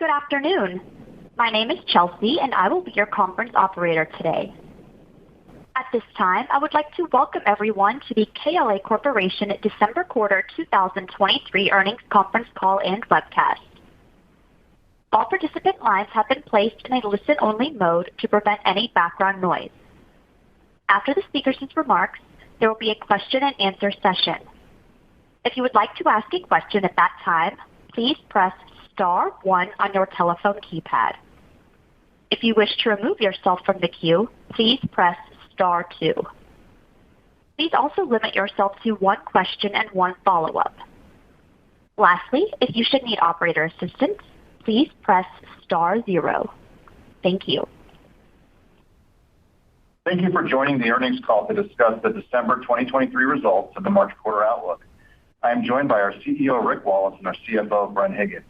Good afternoon. My name is Chelsea, and I will be your conference operator today. At this time, I would like to welcome everyone to the KLA Corporation December quarter 2023 earnings conference call and webcast. All participant lines have been placed in a listen-only mode to prevent any background noise. After the speakers' remarks, there will be a question-and-answer session. If you would like to ask a question at that time, please press star 1 on your telephone keypad. If you wish to remove yourself from the queue, please press star 2. Please also limit yourself to one question and one follow-up. Lastly, if you should need operator assistance, please press star 0. Thank you. Thank you for joining the earnings call to discuss the December 2023 results of the March quarter outlook. I am joined by our CEO, Rick Wallace, and our CFO, Bren Higgins.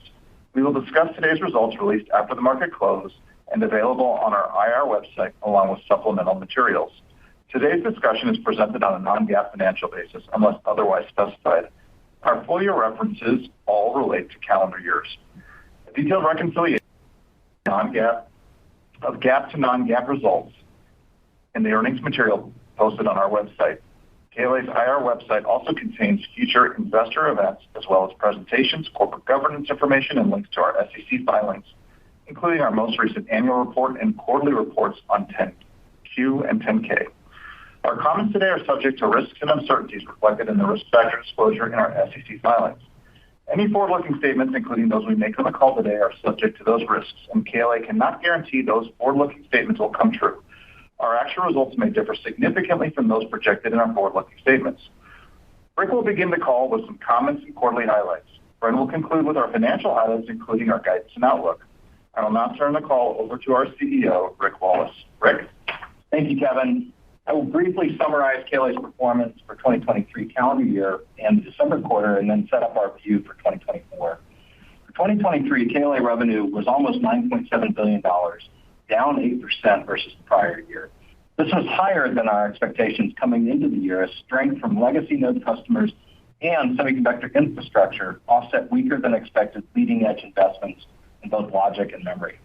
We will discuss today's results released after the market close and available on our IR website along with supplemental materials. Today's discussion is presented on a non-GAAP financial basis unless otherwise specified. Our full-year references all relate to calendar years. A detailed reconciliation of GAAP to non-GAAP results in the earnings material posted on our website. KLA's IR website also contains future investor events as well as presentations, corporate governance information, and links to our SEC filings, including our most recent annual report and quarterly reports on 10-Q and 10-K. Our comments today are subject to risks and uncertainties reflected in the risk factor disclosure in our SEC filings. Any forward-looking statements, including those we make on the call today, are subject to those risks, and KLA cannot guarantee those forward-looking statements will come true. Our actual results may differ significantly from those projected in our forward-looking statements. Rick will begin the call with some comments and quarterly highlights. Bren will conclude with our financial highlights, including our guidance and outlook. I will now turn the call over to our CEO, Rick Wallace. Rick? Thank you, Kevin. I will briefly summarize KLA's performance for 2023 calendar year and the December quarter, and then set up our view for 2024. For 2023, KLA revenue was almost $9.7 billion, down 8% versus the prior year. This was higher than our expectations coming into the year as strength from legacy node customers and semiconductor infrastructure offset weaker than expected leading-edge investments in both logic and memory.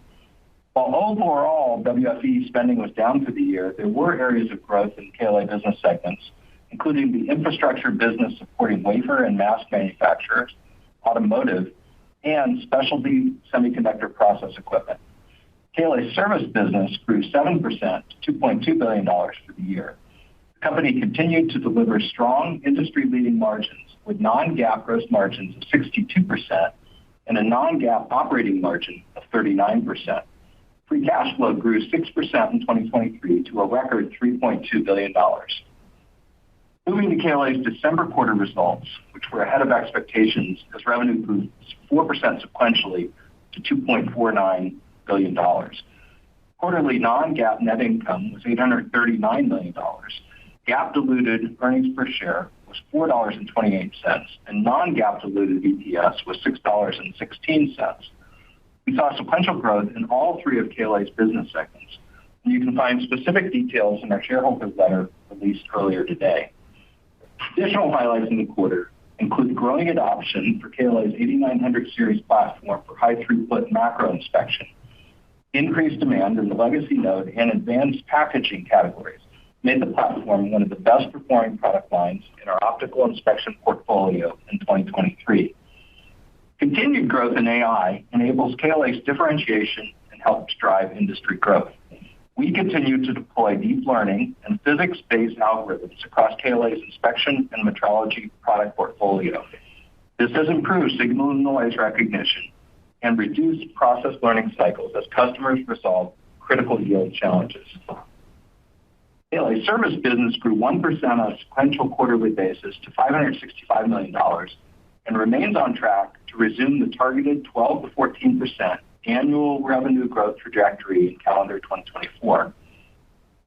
While overall WFE spending was down for the year, there were areas of growth in KLA business segments, including the infrastructure business supporting wafer and mask manufacturers, automotive, and specialty semiconductor process equipment. KLA's service business grew 7% to $2.2 billion for the year. The company continued to deliver strong industry-leading margins with non-GAAP gross margins of 62% and a non-GAAP operating margin of 39%. Free cash flow grew 6% in 2023 to a record $3.2 billion. Moving to KLA's December quarter results, which were ahead of expectations as revenue grew 4% sequentially to $2.49 billion. Quarterly non-GAAP net income was $839 million. GAAP diluted earnings per share was $4.28, and non-GAAP diluted EPS was $6.16. We saw sequential growth in all three of KLA's business segments, and you can find specific details in our shareholder letter released earlier today. Additional highlights in the quarter include growing adoption for KLA's 8900 series platform for high-throughput macro inspection. Increased demand in the legacy node and advanced packaging categories made the platform one of the best-performing product lines in our optical inspection portfolio in 2023. Continued growth in AI enables KLA's differentiation and helps drive industry growth. We continue to deploy deep learning and physics-based algorithms across KLA's inspection and metrology product portfolio. This has improved signal and noise recognition and reduced process learning cycles as customers resolve critical yield challenges. KLA's service business grew 1% on a sequential quarterly basis to $565 million and remains on track to resume the targeted 12% to 14% annual revenue growth trajectory in calendar 2024.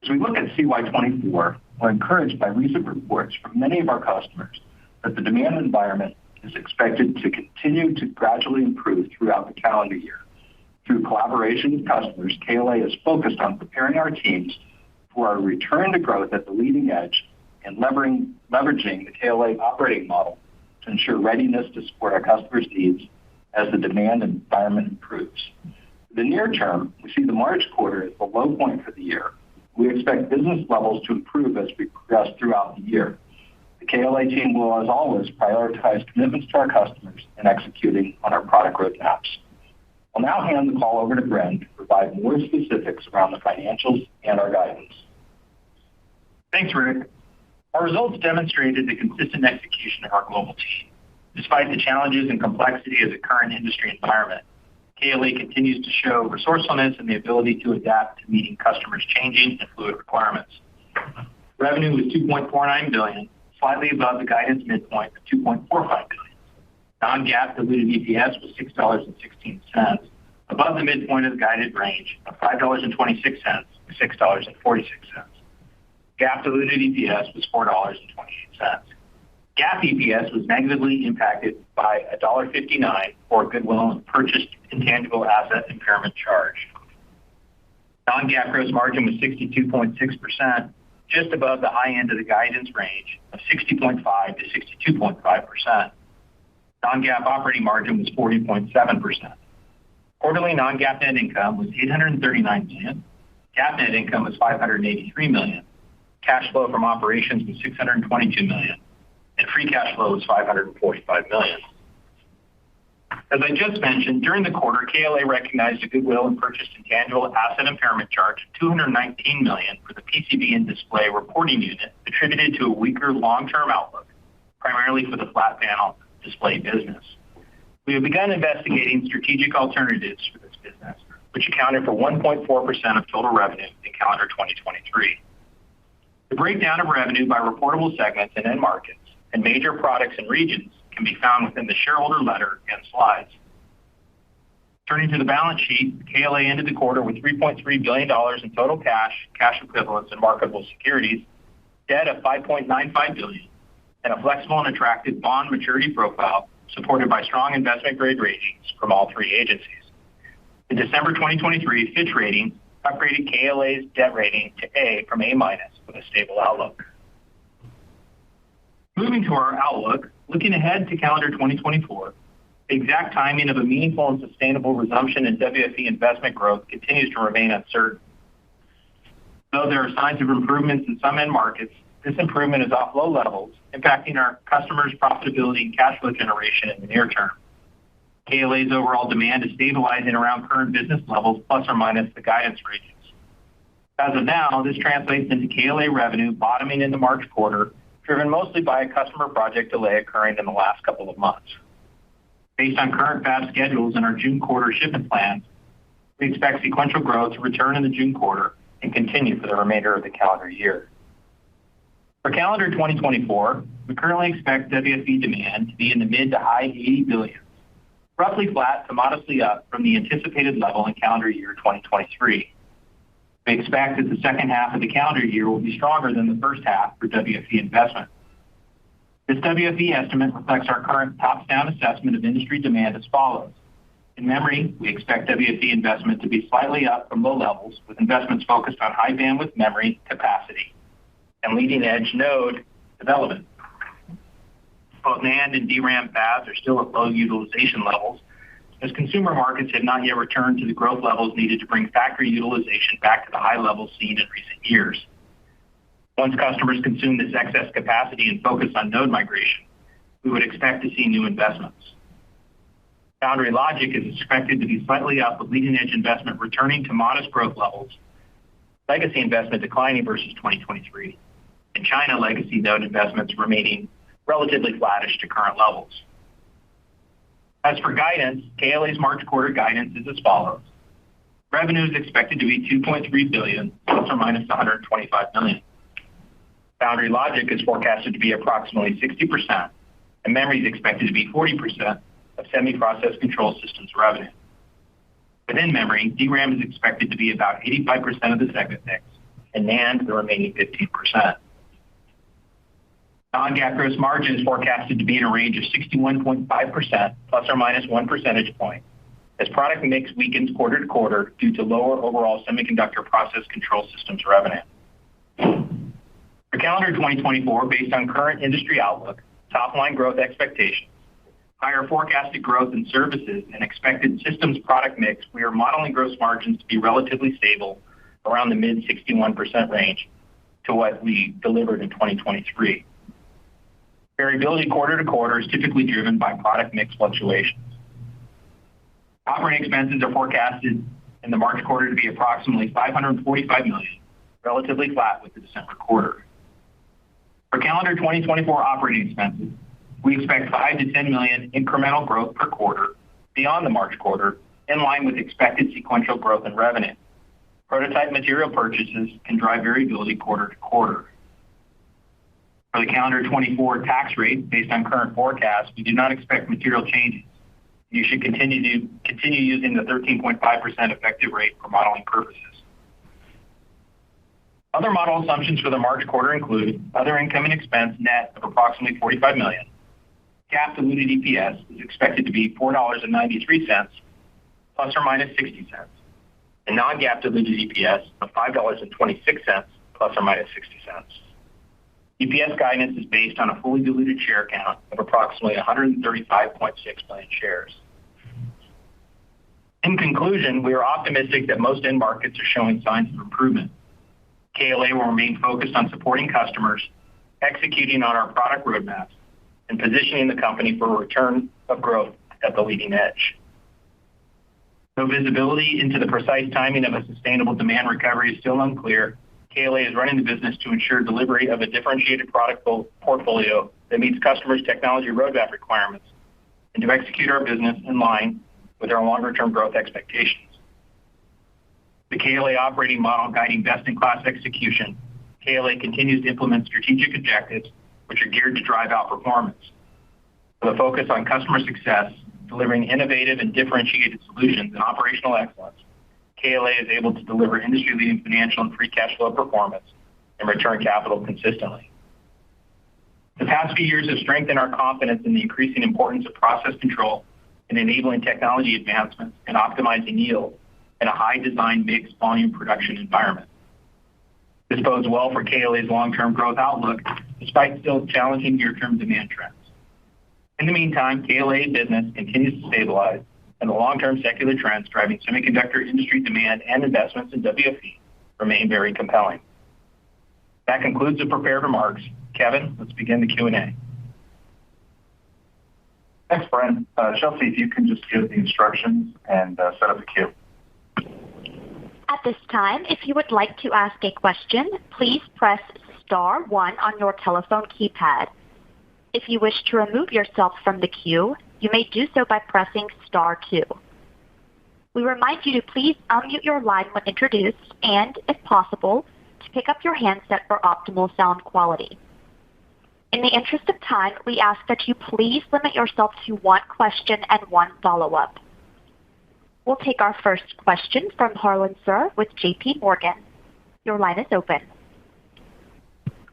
As we look at CY24, we're encouraged by recent reports from many of our customers that the demand environment is expected to continue to gradually improve throughout the calendar year. Through collaboration with customers, KLA is focused on preparing our teams for our return to growth at the leading edge and leveraging the KLA operating model to ensure readiness to support our customers' needs as the demand environment improves. For the near term, we see the March quarter as the low point for the year. We expect business levels to improve as we progress throughout the year. The KLA team will, as always, prioritize commitments to our customers and executing on our product roadmaps. I'll now hand the call over to Bren to provide more specifics around the financials and our guidance. Thanks, Rick. Our results demonstrated the consistent execution of our global team. Despite the challenges and complexity of the current industry environment, KLA continues to show resourcefulness and the ability to adapt to meeting customers' changing and fluid requirements. Revenue was $2.49 billion, slightly above the guidance midpoint of $2.45 billion. Non-GAAP diluted EPS was $6.16, above the midpoint of the guided range of $5.26 to $6.46. GAAP diluted EPS was $4.28. GAAP EPS was negatively impacted by $1.59 for goodwill and purchased intangible asset impairment charge. Non-GAAP gross margin was 62.6%, just above the high end of the guidance range of 60.5 to 62.5%. Non-GAAP operating margin was 40.7%. Quarterly non-GAAP net income was $839 million. GAAP net income was $583 million. Cash flow from operations was $622 million. And free cash flow was $545 million. As I just mentioned, during the quarter, KLA recognized a goodwill and purchased intangible asset impairment charge of $219 million for the PCB and display reporting unit attributed to a weaker long-term outlook, primarily for the flat panel display business. We have begun investigating strategic alternatives for this business, which accounted for 1.4% of total revenue in calendar 2023. The breakdown of revenue by reportable segments and end markets and major products and regions can be found within the shareholder letter and slides. Turning to the balance sheet, KLA ended the quarter with $3.3 billion in total cash equivalents, and marketable securities, debt of $5.95 billion, and a flexible and attractive bond maturity profile supported by strong investment-grade ratings from all three agencies. In December 2023, Fitch Ratings upgraded KLA's debt rating to A from A- with a stable outlook. Moving to our outlook, looking ahead to calendar 2024, the exact timing of a meaningful and sustainable resumption in WFE investment growth continues to remain uncertain. Though there are signs of improvements in some end markets, this improvement is off low levels, impacting our customers' profitability and cash flow generation in the near term. KLA's overall demand is stabilizing around current business levels, plus or minus the guidance ranges. As of now, this translates into KLA revenue bottoming in the March quarter, driven mostly by a customer project delay occurring in the last couple of months. Based on current fab schedules and our June quarter shipment plans, we expect sequential growth to return in the June quarter and continue for the remainder of the calendar year. For calendar 2024, we currently expect WFE demand to be in the mid to high $80 billion, roughly flat to modestly up from the anticipated level in calendar year 2023. We expect that the second half of the calendar year will be stronger than the first half for WFE investment. This WFE estimate reflects our current top-down assessment of industry demand as follows. In memory, we expect WFE investment to be slightly up from low levels, with investments focused on high bandwidth memory capacity and leading-edge node development. Both NAND and DRAM fabs are still at low utilization levels, as consumer markets have not yet returned to the growth levels needed to bring factory utilization back to the high levels seen in recent years. Once customers consume this excess capacity and focus on node migration, we would expect to see new investments. Foundry logic is expected to be slightly up, with leading-edge investment returning to modest growth levels, legacy investment declining versus 2023, and China legacy node investments remaining relatively flattish to current levels. As for guidance, KLA's March quarter guidance is as follows. Revenue is expected to be $2.3 billion, plus or minus $125 million. Foundry logic is forecasted to be approximately 60%, and memory is expected to be 40% of semi-process control systems revenue. Within memory, DRAM is expected to be about 85% of the segment mix, and NAND the remaining 15%. Non-GAAP gross margin is forecasted to be in a range of 61.5%, plus or minus 1 percentage point, as product mix weakens quarter to quarter due to lower overall semiconductor process control systems revenue. For calendar 2024, based on current industry outlook, top-line growth expectations, Higher forecasted growth in services and expected systems product mix, we are modeling gross margins to be relatively stable around the mid-61% range to what we delivered in 2023. Variability quarter to quarter is typically driven by product mix fluctuations. Operating expenses are forecasted in the March quarter to be approximately $545 million, relatively flat with the December quarter. For calendar 2024 operating expenses, we expect $5 to $10 million incremental growth per quarter beyond the March quarter, in line with expected sequential growth in revenue. Prototype material purchases can drive variability quarter to quarter. For the calendar 24 tax rate, based on current forecasts, we do not expect material changes. You should continue using the 13.5% effective rate for modeling purposes. Other model assumptions for the March quarter include other income and expense net of approximately $45 million. GAAP diluted EPS is expected to be $4.93 plus or minus 60 cents, and non-GAAP diluted EPS of $5.26 plus or minus 60 cents. EPS guidance is based on a fully diluted share count of approximately 135.6 million shares. In conclusion, we are optimistic that most end markets are showing signs of improvement. KLA will remain focused on supporting customers, executing on our product roadmaps, and positioning the company for a return of growth at the leading edge. Though visibility into the precise timing of a sustainable demand recovery is still unclear, KLA is running the business to ensure delivery of a differentiated product portfolio that meets customers' technology roadmap requirements and to execute our business in line with our longer-term growth expectations. The KLA operating model guiding best-in-class execution, KLA continues to implement strategic objectives which are geared to drive out performance. With a focus on customer success, delivering innovative and differentiated solutions and operational excellence, KLA is able to deliver industry-leading financial and free cash flow performance and return capital consistently. The past few years have strengthened our confidence in the increasing importance of process control and enabling technology advancements and optimizing yield in a high design mix volume production environment. This bodes well for KLA's long-term growth outlook, despite still challenging near-term demand trends. In the meantime, KLA business continues to stabilize, and the long-term secular trends driving semiconductor industry demand and investments in WFE remain very compelling. That concludes the prepared remarks. Kevin, let's begin the Q&A. Thanks, Bren. Chelsea, if you can just give the instructions and set up the queue. At this time, if you would like to ask a question, please press star 1 on your telephone keypad. If you wish to remove yourself from the queue, you may do so by pressing star 2. We remind you to please unmute your line when introduced and, if possible, to pick up your handset for optimal sound quality. In the interest of time, we ask that you please limit yourself to one question and one follow-up. We'll take our first question from Harlan Sur with JP Morgan. Your line is open.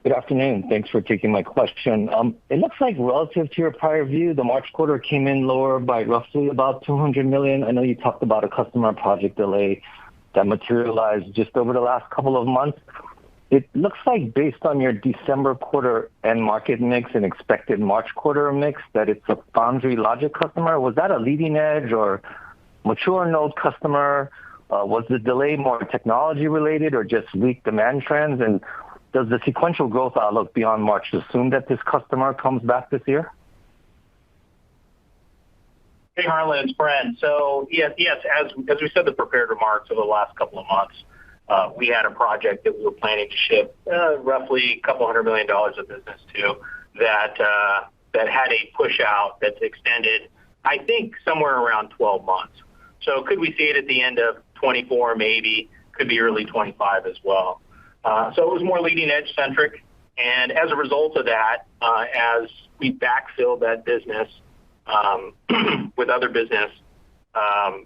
Good afternoon. Thanks for taking my question. It looks like relative to your prior view, the March quarter came in lower by roughly about $200 million. I know you talked about a customer project delay that materialized just over the last couple of months. It looks like based on your December quarter end market mix and expected March quarter mix that it's a foundry logic customer. Was that a leading edge or mature node customer? Was the delay more technology related or just weak demand trends? And does the sequential growth outlook beyond March assume that this customer comes back this year? Hey, Harlan, it's Bren. So, yes, as we said in the prepared remarks over the last couple of months, we had a project that we were planning to ship roughly a couple $100 million of business to that had a push out that's extended, I think, somewhere around 12 months. So could we see it at the end of 24? Maybe. Could be early 25 as well. So it was more leading edge centric. And as a result of that, as we backfilled that business with other business,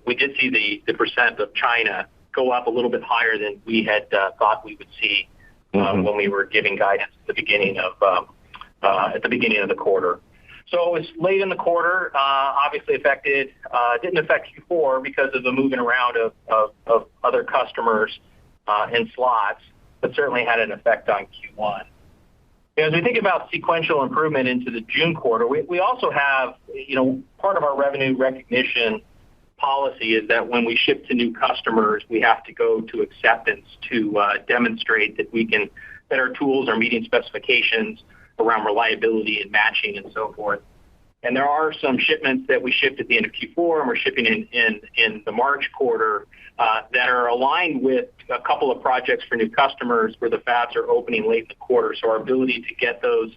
we did see the percent of China go up a little bit higher than we had thought we would see when we were giving guidance at the beginning of the quarter. So it was late in the quarter, obviously didn't affect Q4 because of the moving around of other customers and slots, but certainly had an effect on Q1. As we think about sequential improvement into the June quarter, we also have, part of our revenue recognition policy is that when we ship to new customers, we have to go to acceptance to demonstrate that our tools are meeting specifications around reliability and matching and so forth. And there are some shipments that we shipped at the end of Q4 and we're shipping in the March quarter that are aligned with a couple of projects for new customers where the fabs are opening late in the quarter. So our ability to get those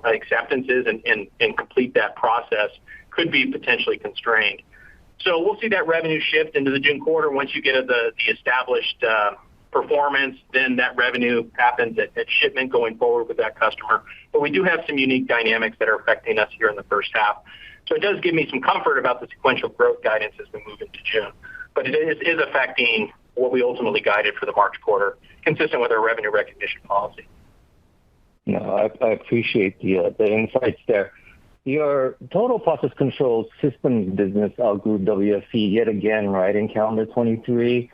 acceptances and complete that process could be potentially constrained. So we'll see that revenue shift into the June quarter. Once you get the established performance, then that revenue happens at shipment going forward with that customer. But we do have some unique dynamics that are affecting us here in the first half. So it does give me some comfort about the sequential growth guidance as we move into June. But it is affecting what we ultimately guided for the March quarter, consistent with our revenue recognition policy. No, I appreciate the insights there. Your total process control systems business outgrew WFE yet again, right, in calendar 23.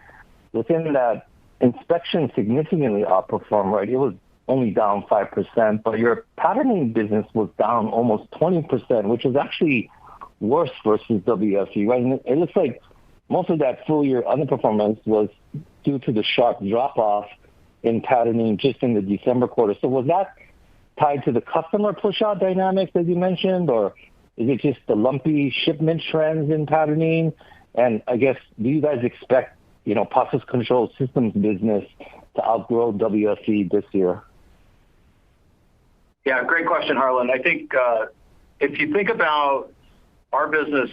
Within that, inspection significantly outperformed, right? It was only down 5%, but your patterning business was down almost 20%, which is actually worse versus WFE, right? And it looks like most of that full year underperformance was due to the sharp drop-off in patterning just in the December quarter. So was that tied to the customer push-out dynamics, as you mentioned, or is it just the lumpy shipment trends in patterning? And I guess, do you guys expect, process control systems business to outgrow WFE this year? Yeah, great question, Harlan. I think if you think about our business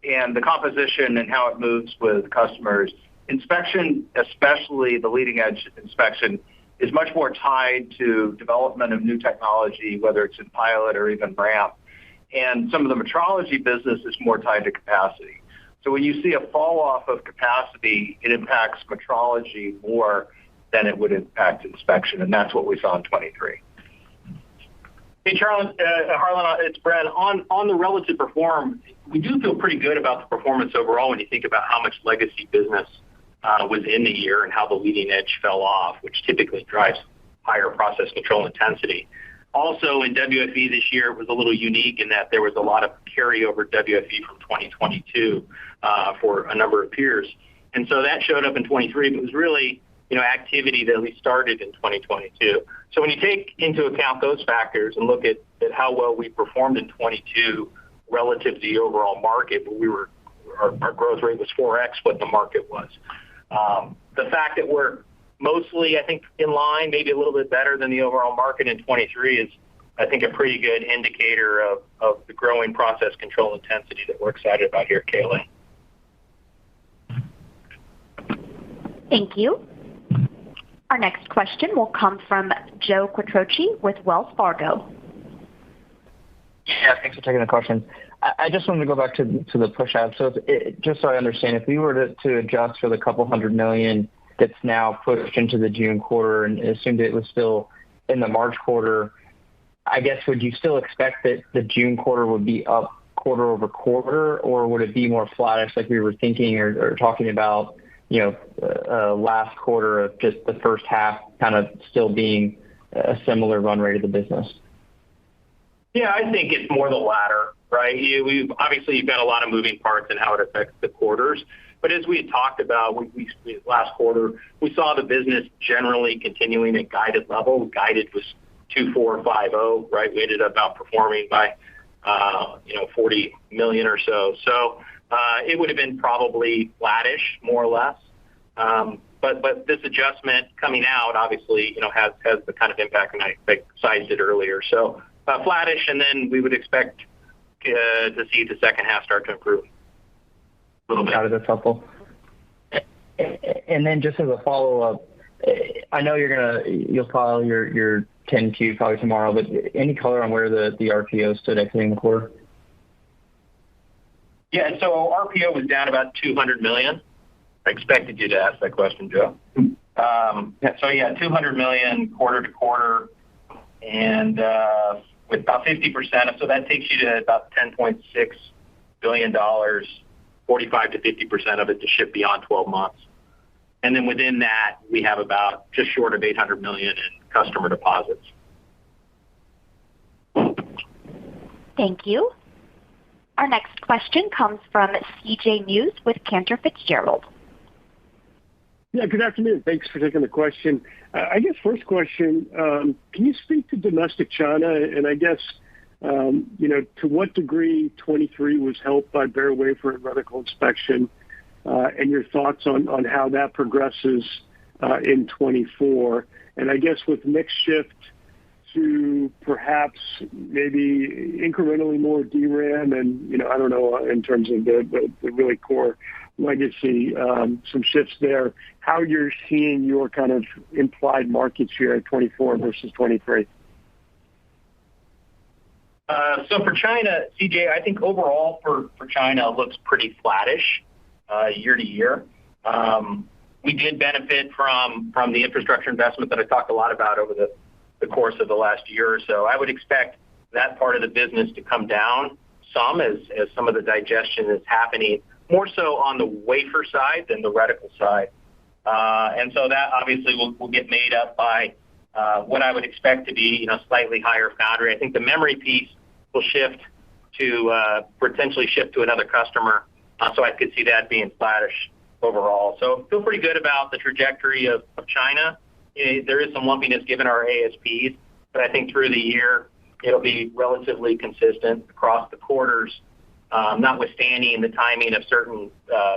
and the composition and how it moves with customers, inspection, especially the leading edge inspection, is much more tied to development of new technology, whether it's in pilot or even ramp. And some of the metrology business is more tied to capacity. So when you see a fall off of capacity, it impacts metrology more than it would impact inspection, and that's what we saw in 23. Hey, Harlan, it's Brad. On the relative performance, we do feel pretty good about the performance overall when you think about how much legacy business was in the year and how the leading edge fell off, which typically drives higher process control intensity. Also, in WFE this year, it was a little unique in that there was a lot of carryover WFE from 2022 for a number of peers. And so that showed up in 23, but it was really, activity that we started in 2022. So when you take into account those factors and look at how well we performed in 22 relative to the overall market, our growth rate was 4x what the market was. The fact that we're mostly, I think, in line, maybe a little bit better than the overall market in 23 is, I think, a pretty good indicator of the growing process control intensity that we're excited about here at KLA. Thank you. Our next question will come from Joe Quatrochi with Wells Fargo. Yeah, thanks for taking the question. I just wanted to go back to the push out. So just so I understand, if we were to adjust for the couple $100 million that's now pushed into the June quarter and assumed it was still in the March quarter, I guess, would you still expect that the June quarter would be up quarter over quarter, or would it be more flattish like we were thinking or talking about, last quarter of just the first half kind of still being a similar run rate of the business? Yeah, I think it's more the latter, right? You've got a lot of moving parts in how it affects the quarters. But as we had talked about last quarter, we saw the business generally continuing at guided level. Guided was 2450, right? We ended up outperforming by, $40 million or so. So it would have been probably flattish, more or less. But this adjustment coming out, obviously, has the kind of impact, and I sized it earlier. So flattish, and then we would expect to see the second half start to improve a little bit. Got it. That's helpful. And then just as a follow-up, I know you'll file your 10Q probably tomorrow, but any color on where the RPO stood exiting the quarter? Yeah, so RPO was down about $200 million. I expected you to ask that question, Joe. $200 million quarter to quarter, and with about 50%, so that takes you to about $10.6 billion, 45 to 50% of it to ship beyond 12 months. And then within that, we have about just short of $800 million in customer deposits. Thank you. Our next question comes from CJ Muse with Cantor Fitzgerald. Yeah, good afternoon. Thanks for taking the question. I guess first question, can you speak to domestic China? And I guess, to what degree 23 was helped by bare wafer and reticle inspection, and your thoughts on how that progresses in 24. And I guess with mix shift to perhaps maybe incrementally more DRAM and, I don't know, in terms of the really core legacy, some shifts there, how you're seeing your kind of implied market share at 24 versus 23. So for China, CJ, I think overall for China looks pretty flattish year to year. We did benefit from the infrastructure investment that I talked a lot about over the course of the last year or so. I would expect that part of the business to come down some as some of the digestion is happening, more so on the wafer side than the reticle side. And so that obviously will get made up by what I would expect to be, slightly higher foundry. I think the memory piece will shift to potentially shift to another customer. So I could see that being flattish overall. So feel pretty good about the trajectory of China. There is some lumpiness given our ASPs, but I think through the year it'll be relatively consistent across the quarters, notwithstanding the timing of certain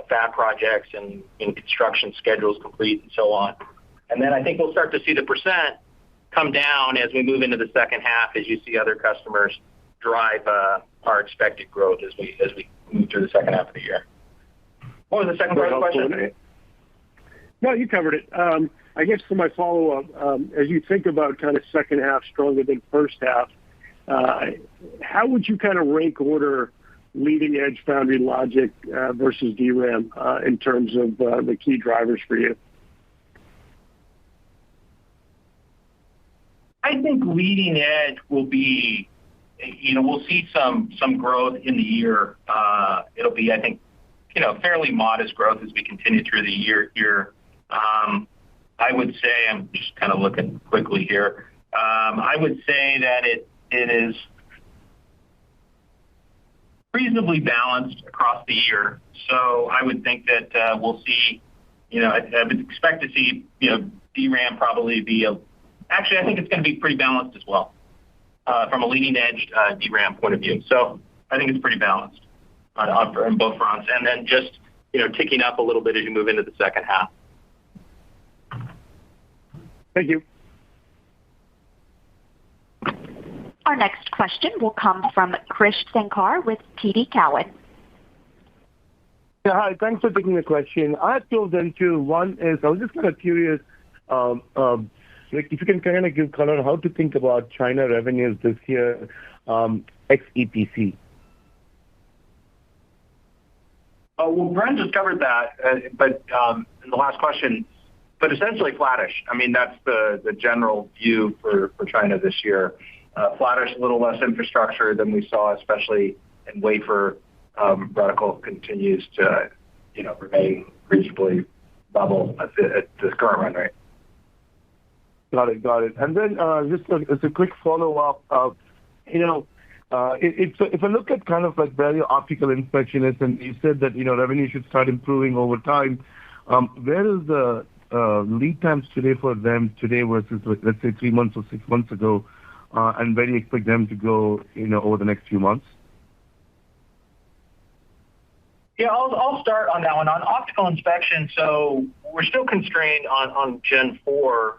fab projects and construction schedules complete and so on. And then I think we'll start to see the percent come down as we move into the second half, as you see other customers drive our expected growth as we move through the second half of the year. What was the second part of the question? No, you covered it. I guess for my follow-up, as you think about kind of second half stronger than first half, how would you kind of rank order leading edge foundry logic versus DRAM in terms of the key drivers for you? I think leading edge will be, we'll see some growth in the year. It'll be, I think, fairly modest growth as we continue through the year here. I would say, I'm just kind of looking quickly here. I would say that it is reasonably balanced across the year. So I would think that we'll see, I would expect to see, DRAM probably be actually, I think it's going to be pretty balanced as well from a leading edge DRAM point of view. So I think it's pretty balanced on both fronts. And then just, ticking up a little bit as you move into the second half. Thank you. Our next question will come from Krish Sankar with TD Cowen. Yeah, hi. Thanks for taking the question. I have two of them too. One is, I was just kind of curious, if you can kind of give color on how to think about China revenues this year, ex-EPC. Well, Bren just covered that, but in the last question, but essentially flattish. I mean, that's the general view for China this year. Flattish, a little less infrastructure than we saw, especially in wafer. Reticle continues to, remain reasonably level at this current run rate. Got it. And then just as a quick follow-up, if I look at kind of like where your optical inspection is, and you said that, revenue should start improving over time, where is the lead times today for them today versus, let's say, 3 months or 6 months ago, and where do you expect them to go, over the next few months? Yeah, I'll start on that one. On optical inspection, so we're still constrained on Gen 4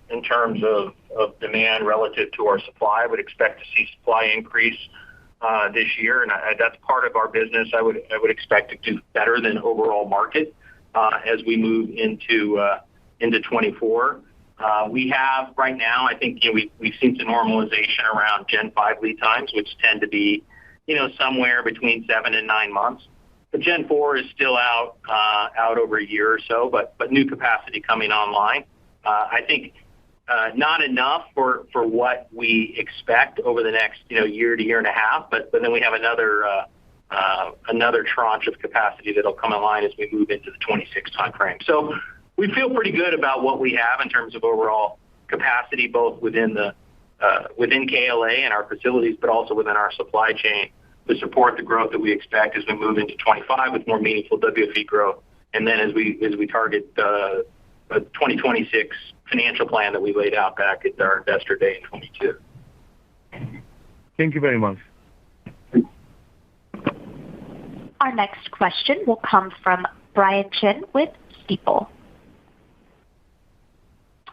in terms of demand relative to our supply. I would expect to see supply increase this year, and that's part of our business. I would expect to do better than overall market as we move into 24. We have right now, I think, we've seen some normalization around Gen 5 lead times, which tend to be, somewhere between 7 and 9 months. But Gen 4 is still out over a year or so, but new capacity coming online. I think not enough for what we expect over the next year to year and a half, but then we have another tranche of capacity that'll come online as we move into the 26 timeframe. So we feel pretty good about what we have in terms of overall capacity, both within the within KLA and our facilities, but also within our supply chain to support the growth that we expect as we move into 25 with more meaningful WFE growth. And then as we target the 2026 financial plan that we laid out back at our Investor Day in 22. Thank you very much. Our next question will come from Brian Chin with Stifel.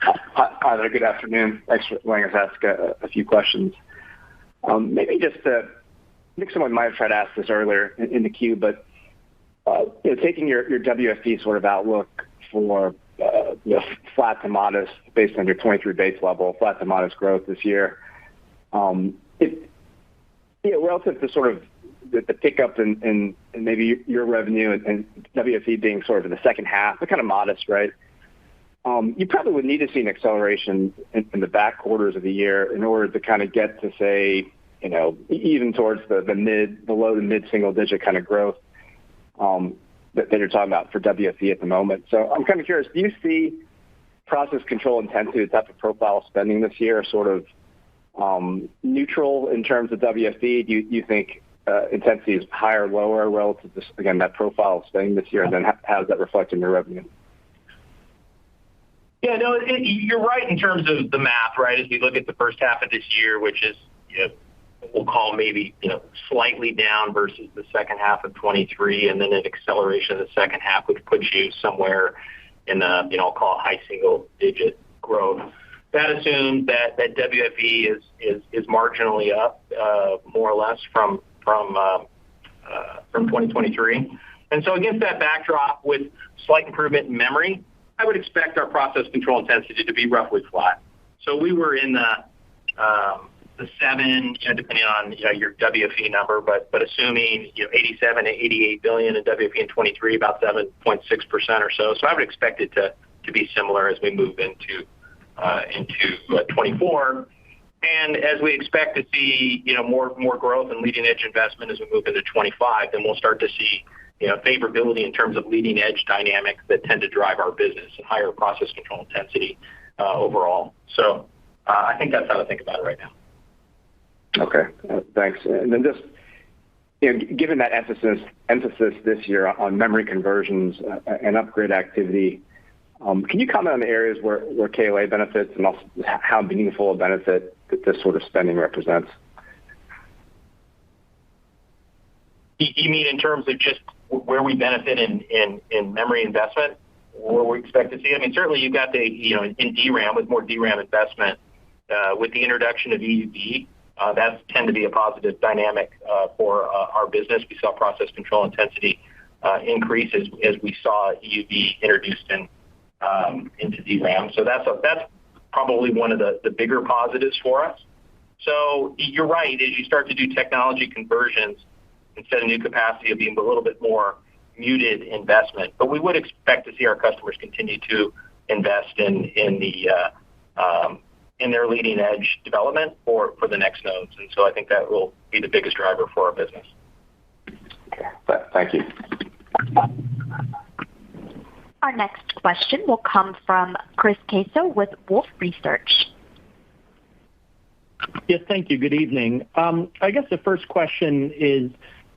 Hi there. Good afternoon. Thanks for letting us ask a few questions. Maybe just I think someone might have tried to ask this earlier in the queue, but taking your WFE sort of outlook for flat to modest based on your 23 base level, flat to modest growth this year, relative to sort of the pickup in maybe your revenue and WFE being sort of in the second half, but kind of modest, right? You probably would need to see an acceleration in the back quarters of the year in order to kind of get to, say, even towards the low to mid single digit kind of growth that you're talking about for WFE at the moment. So I'm kind of curious, do you see process control intensity, the type of profile spending this year, sort of neutral in terms of WFE? Do you think intensity is higher or lower relative to, again, that profile of spending this year, and then how does that reflect in your revenue? Yeah, no, you're right in terms of the math, right? As we look at the first half of this year, which is, we'll call maybe, slightly down versus the second half of 23, and then an acceleration in the second half, which puts you somewhere in the, I'll call it high single digit growth. That assumes that WFE is marginally up, more or less from 2023. And so against that backdrop with slight improvement in memory, I would expect our process control intensity to be roughly flat. So we were in the 7, depending on your WFE number, but assuming 87 to 88 billion in WFE in 23, about 7.6% or so. So I would expect it to be similar as we move into 24. And as we expect to see more growth and leading edge investment as we move into 25, then we'll start to see favorability in terms of leading edge dynamics that tend to drive our business and higher process control intensity overall. So I think that's how to think about it right now. Okay, thanks. And then just given that emphasis this year on memory conversions and upgrade activity, can you comment on the areas where KLA benefits and also how meaningful a benefit that this sort of spending represents? You mean in terms of just where we benefit in memory investment, where we expect to see? I mean, certainly you've got the, in DRAM with more DRAM investment, with the introduction of EUV, that's tend to be a positive dynamic for our business. We saw process control intensity increase as we saw EUV introduced into DRAM. So that's probably one of the bigger positives for us. So you're right, as you start to do technology conversions, instead of new capacity, it'll be a little bit more muted investment. But we would expect to see our customers continue to invest in their leading edge development for the next nodes. And so I think that will be the biggest driver for our business. Okay, thank you. Our next question will come from Chris Caso with Wolfe Research. Yes, thank you. Good evening. I guess the first question is,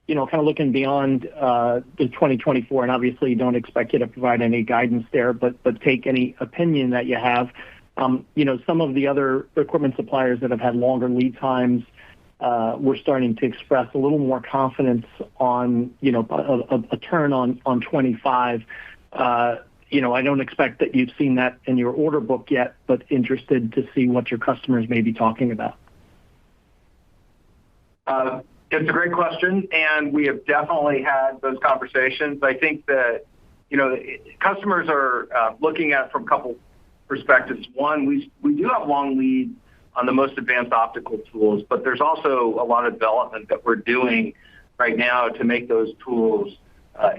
kind of looking beyond the 2024, and obviously you don't expect you to provide any guidance there, but take any opinion that you have. Some of the other equipment suppliers that have had longer lead times, we're starting to express a little more confidence on, a turn on 25. I don't expect that you've seen that in your order book yet, but interested to see what your customers may be talking about. It's a great question, and we have definitely had those conversations. I think that, customers are looking at it from a couple perspectives. One, we do have long lead on the most advanced optical tools, but there's also a lot of development that we're doing right now to make those tools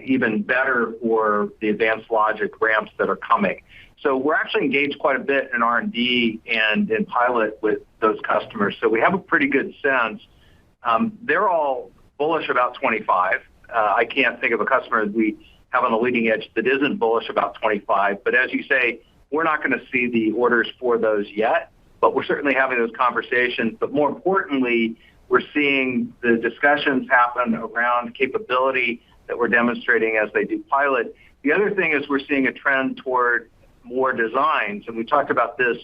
even better for the advanced logic ramps that are coming. So we're actually engaged quite a bit in R&D and in pilot with those customers. So we have a pretty good sense. They're all bullish about 25. I can't think of a customer that we have on the leading edge that isn't bullish about 25. But as you say, we're not going to see the orders for those yet. but we're certainly having those conversations. But more importantly, we're seeing the discussions happen around capability that we're demonstrating as they do pilot. The other thing is we're seeing a trend toward more designs, and we talked about this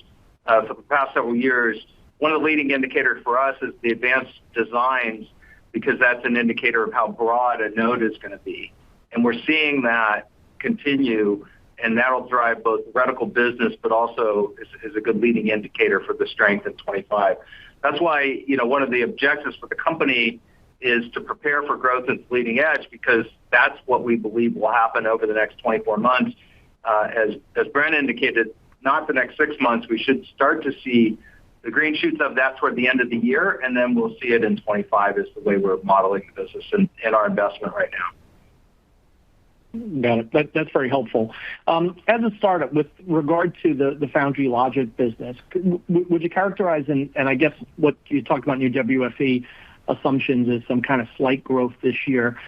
for the past several years. One of the leading indicators for us is the advanced designs, because that's an indicator of how broad a node is going to be. And we're seeing that continue, and that'll drive both reticle business, but also is a good leading indicator for the strength in 25. That's why, one of the objectives for the company is to prepare for growth at the leading edge, because that's what we believe will happen over the next 24 months. As Brent indicated, not the next 6 months. We should start to see the green shoots of that toward the end of the year, and then we'll see it in 25 is the way we're modeling the business and our investment right now. Got it. That's very helpful. As a startup, with regard to the foundry logic business, would you characterize, and I guess what you talked about in your WFE assumptions is some kind of slight growth this year.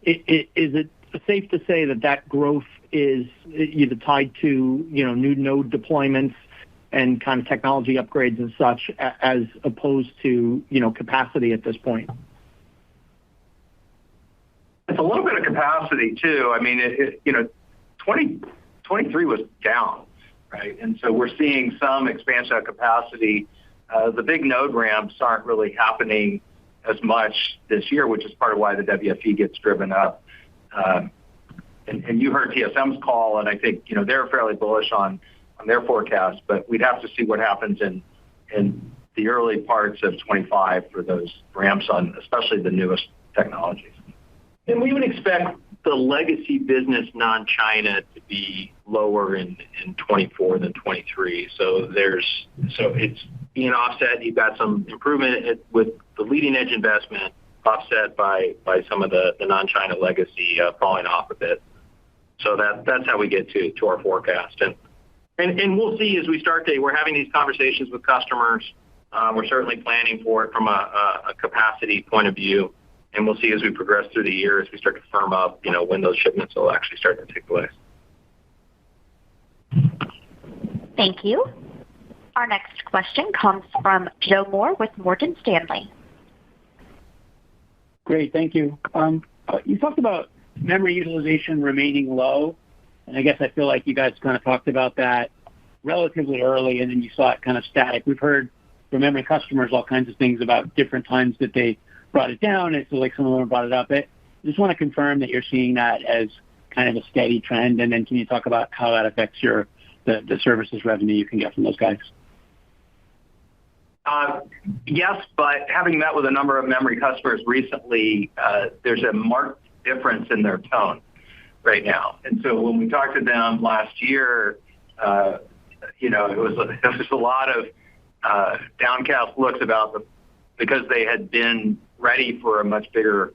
Is it safe to say that growth is either tied to, new node deployments and kind of technology upgrades and such, as opposed to, capacity at this point? It's a little bit of capacity too. I mean, 2023 was down, right? And so we're seeing some expansion of capacity. The big node ramps aren't really happening as much this year, which is part of why the WFE gets driven up. And you heard TSM's call, and I think, they're fairly bullish on their forecast, but we'd have to see what happens in the early parts of 25 for those ramps on especially the newest technologies. And we would expect the legacy business non-China to be lower in 24 than 23. So it's being offset. You've got some improvement with the leading edge investment offset by some of the non-China legacy falling off a bit. So that's how we get to our forecast. And we'll see as we start we're having these conversations with customers. We're certainly planning for it from a capacity point of view. And we'll see as we progress through the year, as we start to firm up, when those shipments will actually start to take place. Thank you. Our next question comes from Joe Moore with Morgan Stanley. Great, thank you. You talked about memory utilization remaining low, and I guess I feel like you guys kind of talked about that relatively early, and then you saw it kind of static. We've heard from memory customers all kinds of things about different times that they brought it down. It's like some of them brought it up. I just want to confirm that you're seeing that as kind of a steady trend, and then can you talk about how that affects the services revenue you can get from those guys? Yes, but having met with a number of memory customers recently, there's a marked difference in their tone right now. And so when we talked to them last year, it was a lot of downcast looks about because they had been ready for a much bigger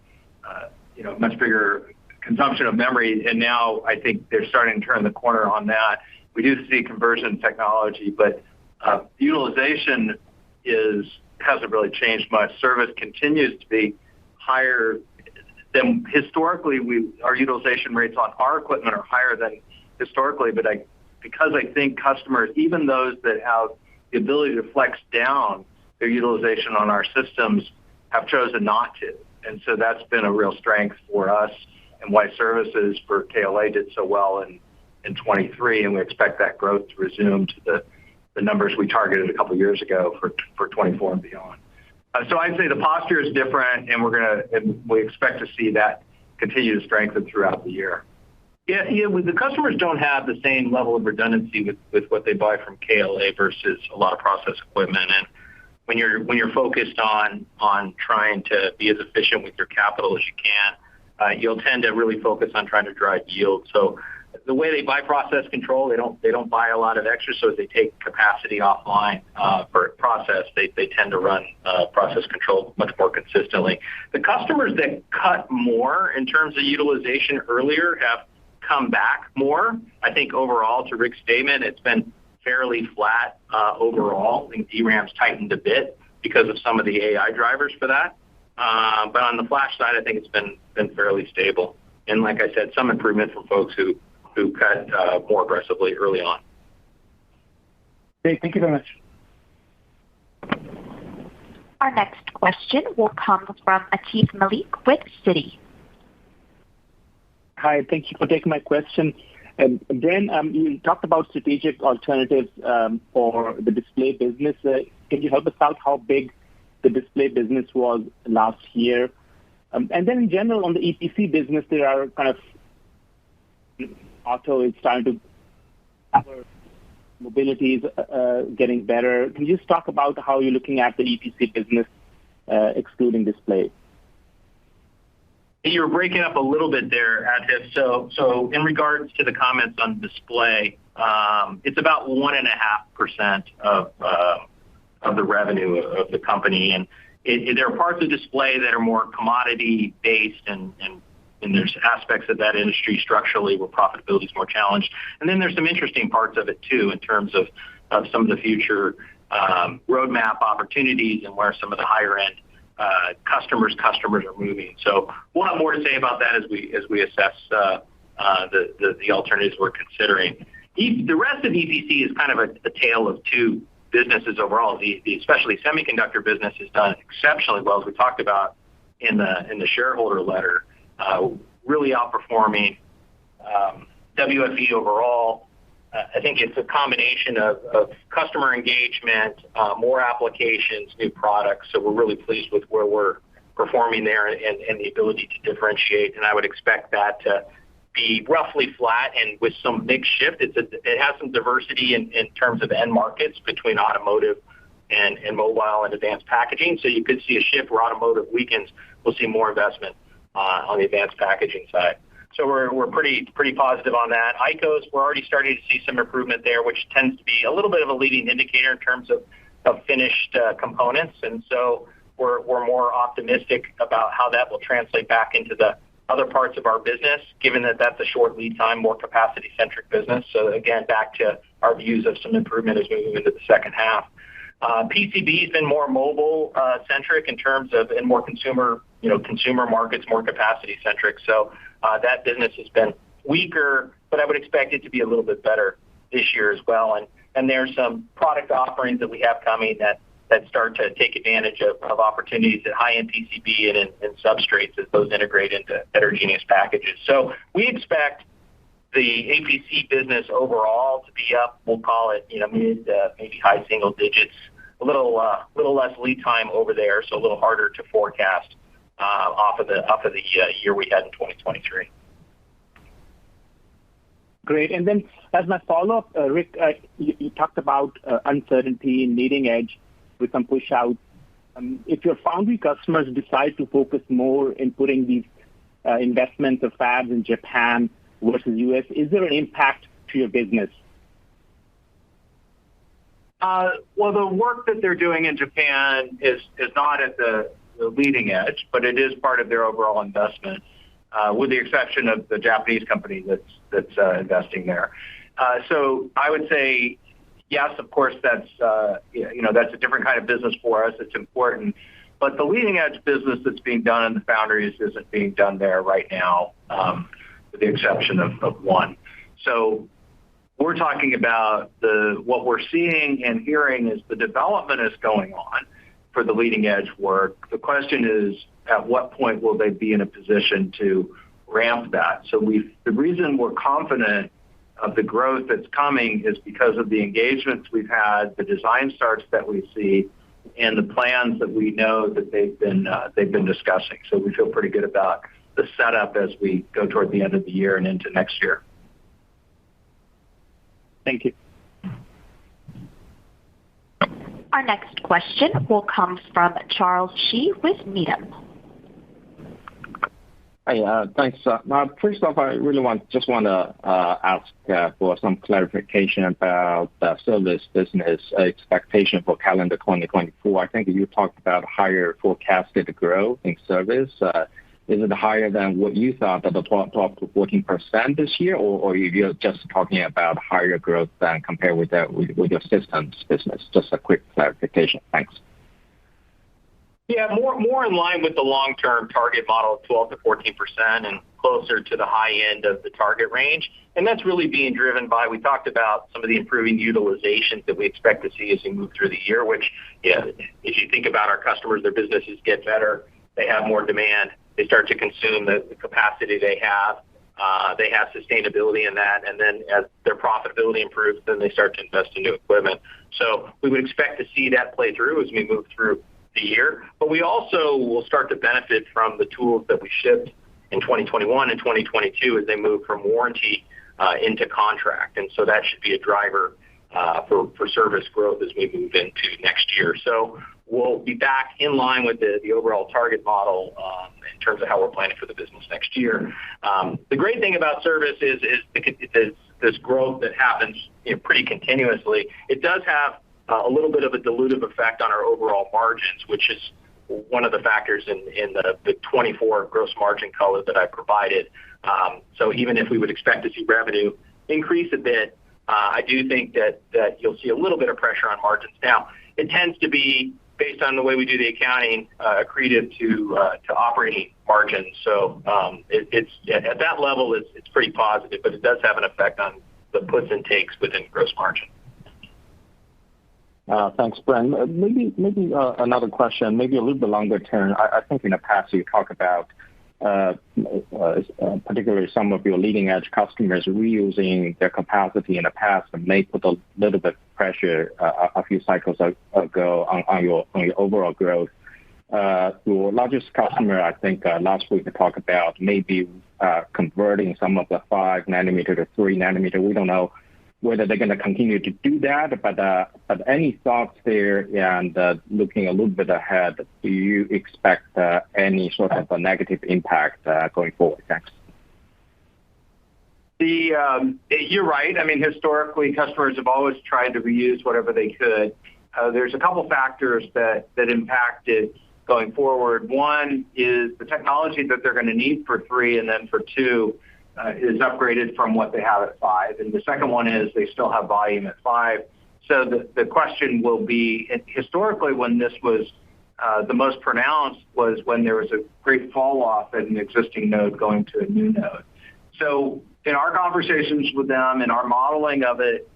consumption of memory, and now I think they're starting to turn the corner on that. We do see conversion technology, but utilization hasn't really changed much. Service continues to be higher than historically. Our utilization rates on our equipment are higher than historically, but because I think customers, even those that have the ability to flex down their utilization on our systems, have chosen not to. And so that's been a real strength for us and why services for KLA did so well in 23, and we expect that growth to resume to the numbers we targeted a couple of years ago for 24 and beyond. So I'd say the posture is different, and we expect to see that continue to strengthen throughout the year. Yeah, the customers don't have the same level of redundancy with what they buy from KLA versus a lot of process equipment. And when you're focused on trying to be as efficient with your capital as you can, you'll tend to really focus on trying to drive yield. So the way they buy process control, they don't buy a lot of extra. So as they take capacity offline for process, they tend to run process control much more consistently. The customers that cut more in terms of utilization earlier have come back more. I think overall, to Rick's statement, it's been fairly flat overall. I think DRAM's tightened a bit because of some of the AI drivers for that. But on the flash side, I think it's been fairly stable. And like I said, some improvement from folks who cut more aggressively early on. Great, thank you very much. Our next question will come from Atif Malik with Citi. Hi, thank you for taking my question. Bren, you talked about strategic alternatives for the display business. Can you help us out how big the display business was last year? And then in general, on the EPC business, there are kind of auto is starting to mobility is getting better. Can you just talk about how you're looking at the EPC business, excluding display? You're breaking up a little bit there, Atif. So in regards to the comments on display, it's about 1.5% of the revenue of the company, and there are parts of display that are more commodity based, and there's aspects of that industry structurally where profitability is more challenged, and then there's some interesting parts of it too in terms of some of the future roadmap opportunities and where some of the higher end customers are moving. So we'll have more to say about that as we assess the alternatives we're considering. The rest of EPC is kind of a tale of two businesses overall. The especially semiconductor business has done exceptionally well, as we talked about in the shareholder letter, really outperforming WFE overall. I think it's a combination of customer engagement, more applications, new products. So we're really pleased with where we're performing there and the ability to differentiate. And I would expect that to be roughly flat and with some mix shift. It has some diversity in terms of end markets between automotive and mobile and advanced packaging. So you could see a shift where automotive weakens. We'll see more investment on the advanced packaging side. So we're pretty positive on that. ICOs, we're already starting to see some improvement there, which tends to be a little bit of a leading indicator in terms of finished components. And so we're more optimistic about how that will translate back into the other parts of our business, given that that's a short lead time, more capacity-centric business. So again, back to our views of some improvement as we move into the second half. PCB has been more mobile centric in terms of and more consumer markets, more capacity centric. So that business has been weaker, but I would expect it to be a little bit better this year as well. And there's some product offerings that we have coming that start to take advantage of opportunities at high-end PCB and substrates as those integrate into heterogeneous packages. So we expect the APC business overall to be up. We'll call it, mid maybe high single digits. A little less lead time over there, so a little harder to forecast off of the year we had in 2023. Great. And then as my follow-up, Rick, you talked about uncertainty in leading edge with some push out. If your foundry customers decide to focus more in putting these investments of fabs in Japan versus U.S., is there an impact to your business? Well, the work that they're doing in Japan is not at the leading edge, but it is part of their overall investment, with the exception of the Japanese company that's investing there. So I would say, yes, of course, that's a different kind of business for us. It's important, but the leading edge business that's being done in the foundries isn't being done there right now, with the exception of one. So we're talking about what we're seeing and hearing is the development is going on for the leading edge work. The question is, at what point will they be in a position to ramp that? So the reason we're confident of the growth that's coming is because of the engagements we've had, the design starts that we see, and the plans that we know that they've been discussing. So we feel pretty good about the setup as we go toward the end of the year and into next year. Thank you. Our next question will come from Charles Shi with Needham. Hi, thanks. First off, I really want to ask for some clarification about the service business expectation for calendar 2024. I think you talked about higher forecasted growth in service. Is it higher than what you thought, at the 12 to 14% this year, or you're just talking about higher growth than compared with your systems business? Just a quick clarification. Thanks. Yeah, more in line with the long-term target model of 12 to 14%. closer to the high end of the target range. And that's really being driven by, we talked about some of the improving utilizations that we expect to see as we move through the year, which, as you think about our customers, their businesses get better, they have more demand, they start to consume the capacity they have sustainability in that, and then as their profitability improves, then they start to invest in new equipment. So we would expect to see that play through as we move through the year. But we also will start to benefit from the tools that we shipped in 2021 and 2022 as they move from warranty into contract. And so that should be a driver for service growth as we move into next year. So we'll be back in line with the overall target model in terms of how we're planning for the business next year. The great thing about service is this growth that happens pretty continuously. It does have a little bit of a dilutive effect on our overall margins, which is one of the factors in the 24 gross margin color that I provided. So even if we would expect to see revenue increase a bit, I do think that you'll see a little bit of pressure on margins. Now, it tends to be, based on the way we do the accounting, accretive to operating margins. So it's at that level, it's pretty positive, but it does have an effect on the puts and takes within gross margin. Thanks, Brent. Maybe another question, maybe a little bit longer term. I think in the past you talk about particularly some of your leading edge customers reusing their capacity in the past and may put a little bit pressure a few cycles ago on your overall growth. Your largest customer, I think last week we talked about maybe converting some of the 5 nanometer to 3 nanometer. We don't know whether they're going to continue to do that, but any thoughts there? And looking a little bit ahead, do you expect any sort of a negative impact going forward? Thanks. You're right. I mean, historically, customers have always tried to reuse whatever they could. There's a couple factors that impact it going forward. One is the technology that they're going to need for 3 and then for 2 is upgraded from what they have at 5. And the second one is they still have volume at 5. So the question will be, historically when this was the most pronounced was when there was a great fall off at an existing node going to a new node. So in our conversations with them and our modeling of it,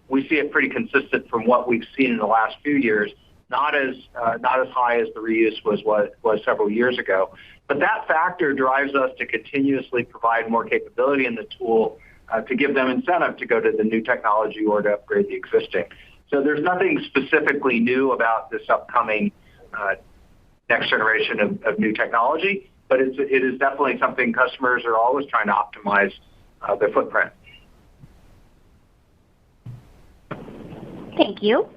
we see it pretty consistent from what we've seen in the last few years, not as high as the reuse was several years ago. But that factor drives us to continuously provide more capability in the tool to give them incentive to go to the new technology or to upgrade the existing. So there's nothing specifically new about this upcoming next generation of new technology, but it is definitely something customers are always trying to optimize their footprint. Thank you.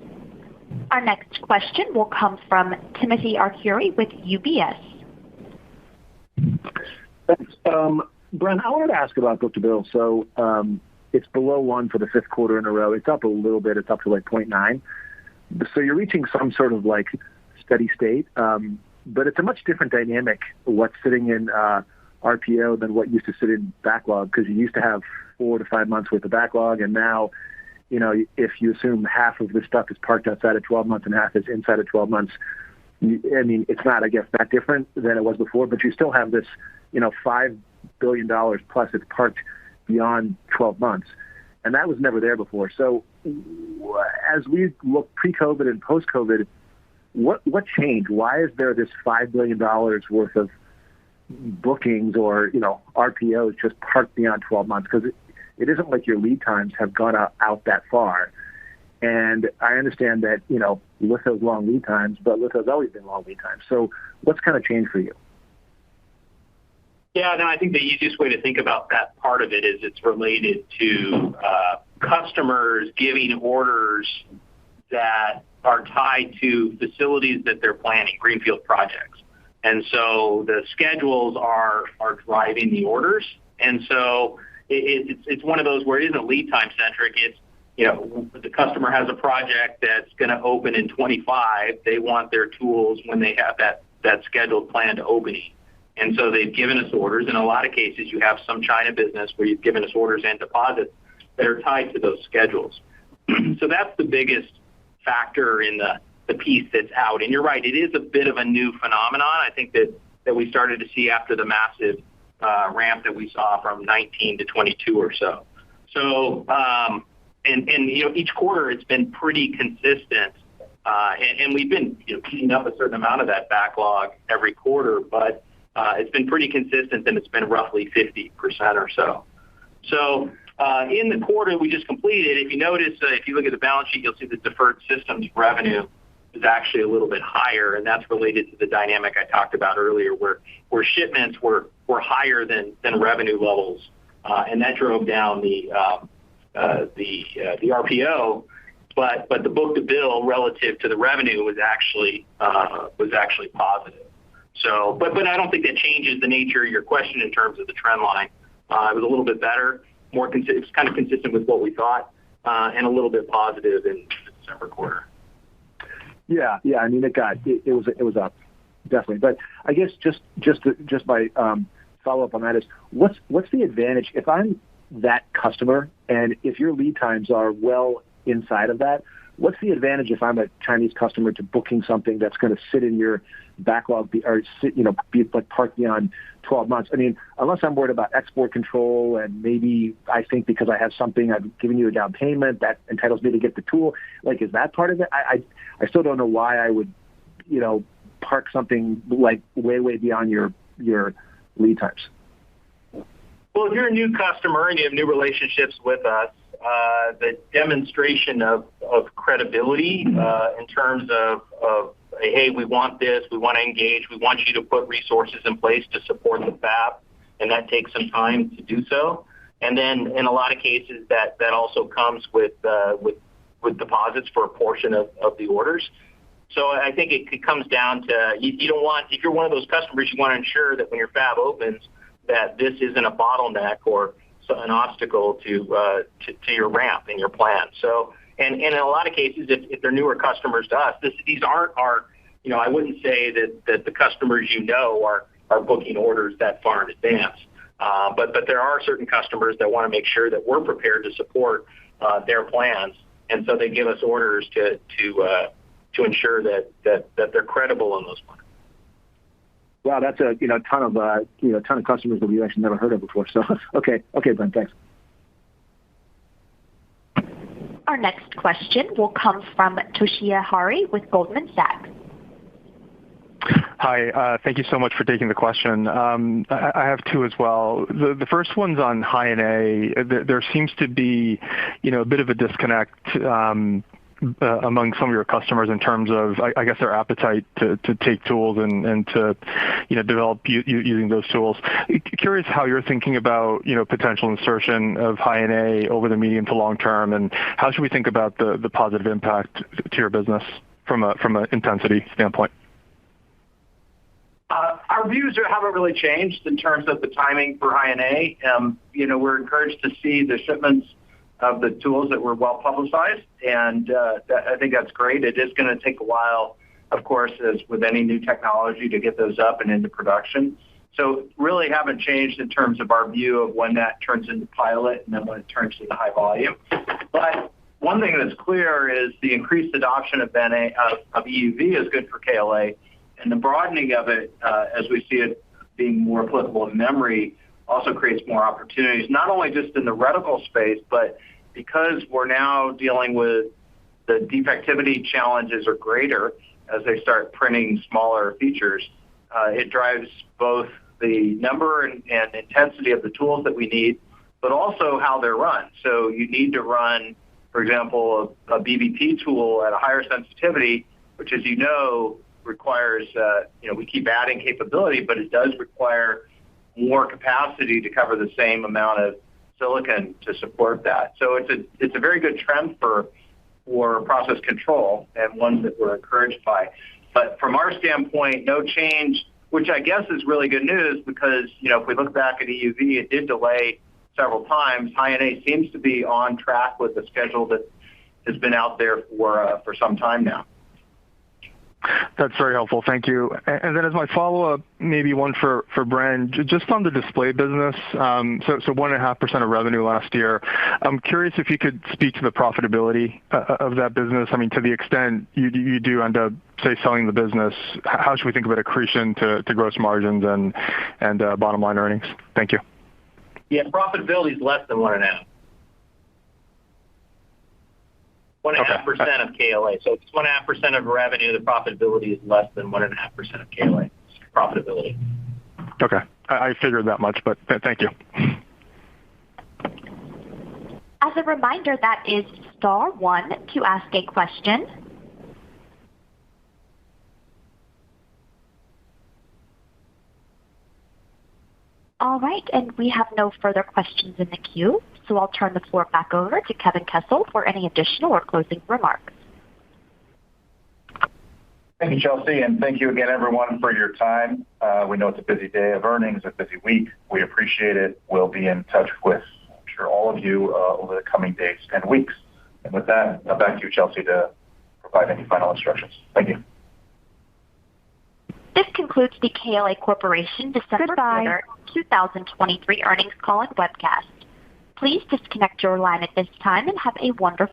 Our next question will come from Timothy Arcuri with UBS. Thanks. Brent, I wanted to ask about book-to-bill. So it's below 1 for the 5th quarter in a row. It's up a little bit. It's up to like 0.9. So you're reaching some sort of like steady state, but it's a much different dynamic what's sitting in RPO than what used to sit in backlog, because you used to have 4 to 5 months worth of backlog, and now, if you assume half of this stuff is parked outside of 12 months and half is inside of 12 months, it's not, I guess, that different than it was before, but you still have this, $5 billion plus it's parked beyond 12 months. And that was never there before. So as we look pre-COVID and post-COVID, what changed? Why is there this $5 billion worth of bookings or, RPOs just parked beyond 12 months? Because it isn't like your lead times have gone out that far. And I understand that, litho's long lead times, but litho's always been long lead times. So what's kind of changed for you? Yeah, no, I think the easiest way to think about that part of it is it's related to customers giving orders that are tied to facilities that they're planning, greenfield projects. And so the schedules are driving the orders. And so it's one of those where it isn't lead time centric. It's, the customer has a project that's going to open in 25. They want their tools when they have that scheduled planned opening. And so they've given us orders. In a lot of cases, you have some China business where you've given us orders and deposits that are tied to those schedules. So that's the biggest factor in the piece that's out. And you're right, it is a bit of a new phenomenon. I think that we started to see after the massive ramp that we saw from 19 to 22 or so. So, and each quarter it's been pretty consistent, and we've been keeping up a certain amount of that backlog every quarter, but it's been pretty consistent, and it's been roughly 50% or so. So in the quarter we just completed, if you notice, if you look at the balance sheet, you'll see the deferred systems revenue is actually a little bit higher, and that's related to the dynamic I talked about earlier, where shipments were higher than revenue levels, and that drove down the RPO, but the book to bill relative to the revenue was actually positive. So, but I don't think that changes the nature of your question in terms of the trend line. It was a little bit better, it's kind of consistent with what we thought, and a little bit positive in the December quarter. Yeah. I mean, it was up, definitely. But I guess just by follow up on that is what's the advantage if I'm that customer and if your lead times are well inside of that? What's the advantage if I'm a Chinese customer to booking something that's going to sit in your backlog be like parked beyond 12 months? I mean, unless I'm worried about export control and maybe I think because I have something, I've given you a down payment that entitles me to get the tool. Like, is that part of it? I still don't know why I would, park something like way beyond your lead times. Well, if you're a new customer and you have new relationships with us, the demonstration of credibility in terms of hey, we want this, we want to engage, we want you to put resources in place to support the fab, and that takes some time to do so. And then in a lot of cases, that also comes with deposits for a portion of the orders. So I think it comes down to you don't want, if you're one of those customers, you want to ensure that when your fab opens, that this isn't a bottleneck or an obstacle to your ramp and your plan. So, and in a lot of cases, if they're newer customers to us, these aren't our, I wouldn't say that the customers are booking orders that far in advance. But there are certain customers that want to make sure that we're prepared to support their plans, and so they give us orders to ensure that they're credible in those plans. Wow, that's a ton of customers that we've actually never heard of before. So okay, Brent, thanks. Our next question will come from Toshiya Hari with Goldman Sachs. Hi, thank you so much for taking the question. I have two as well. The first one's on High-NA. There seems to be, a bit of a disconnect among some of your customers in terms of, I guess, their appetite to take tools and to, develop using those tools. Curious how you're thinking about, potential insertion of High-NA over the medium to long term, and how should we think about the positive impact to your business from an intensity standpoint? Our views haven't really changed in terms of the timing for High-NA. We're encouraged to see the shipments of the tools that were well publicized, and I think that's great. It is going to take a while, of course, as with any new technology, to get those up and into production. So really haven't changed in terms of our view of when that turns into pilot and then when it turns into high volume. But one thing that's clear is the increased adoption of EUV is good for KLA, and the broadening of it, as we see it being more applicable in memory, also creates more opportunities, not only just in the reticle space, but because we're now dealing with the defectivity challenges are greater as they start printing smaller features. It drives both the number and intensity of the tools that we need, but also how they're run. So you need to run, for example, a BBP tool at a higher sensitivity, which, as you know, requires, we keep adding capability, but it does require more capacity to cover the same amount of silicon to support that. So it's a very good trend for process control, and one that we're encouraged by. But from our standpoint, no change, which I guess is really good news because, if we look back at EUV, it did delay several times. High-NA seems to be on track with the schedule that has been out there for some time now. That's very helpful. Thank you. And then as my follow-up, maybe one for Bren, just on the display business, so 1.5% of revenue last year. I'm curious if you could speak to the profitability of that business. I mean, to the extent you do end up, say, selling the business, how should we think about accretion to gross margins and bottom line earnings? Thank you. Yeah, profitability is less than 1.5%. 1.5% of KLA. So it's 1.5% of revenue. The profitability is less than 1.5% of KLA profitability. Okay. I figured that much, but thank you. As a reminder, that is star 1 to ask a question. All right, and we have no further questions in the queue, so I'll turn the floor back over to Kevin Kessel for any additional or closing remarks. Thank you, Chelsea, and thank you again, everyone, for your time. We know it's a busy day of earnings, a busy week. We appreciate it. We'll be in touch with, I'm sure, all of you over the coming days and weeks. And with that, back to you, Chelsea, to provide any final instructions. Thank you. This concludes the KLA Corporation December quarter 2023 earnings call and webcast. Please disconnect your line at this time and have a wonderful